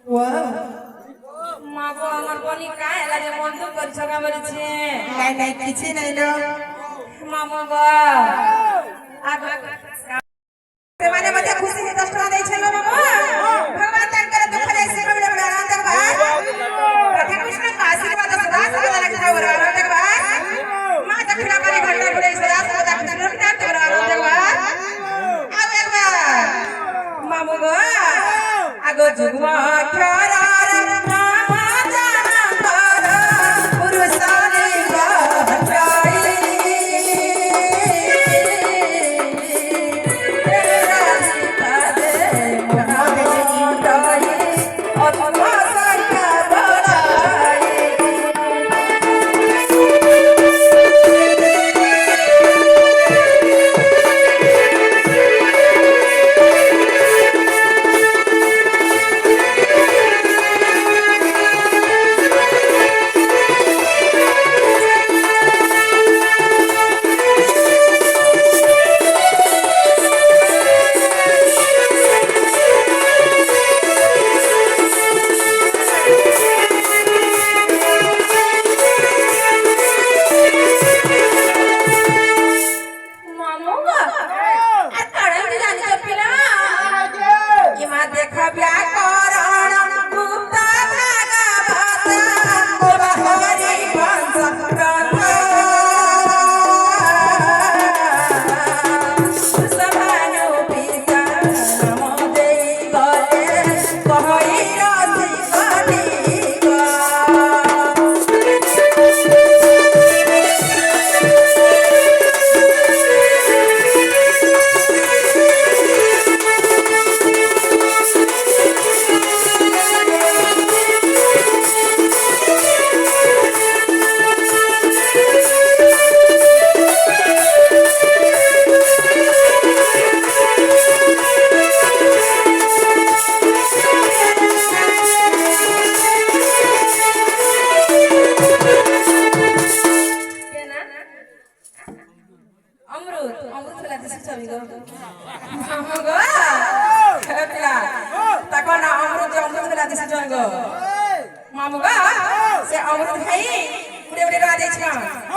মা গো আমার বনি কায় লাগে বন্ধ করছো না বলছে নাই নাই কিছু নাই লো মামা গো মানে মধ্যে খুশি নি 10 টাকা দেইছে লো মামা ভগবান তাঙ্কর দুঃখ রে সে বলে আনন্দ বা রাধা কৃষ্ণ আশীর্বাদ সদা সদা রাখতে রাও আনন্দ বা মা দক্ষিণা করে ঘন্টা ঘুরে সদা সদা কৃষ্ণ রাখতে রাও আনন্দ বা আও একবার মামা গো আগো যুগমা খারা मामुगा से अमृत भाई उड़े उड़े रा दे छ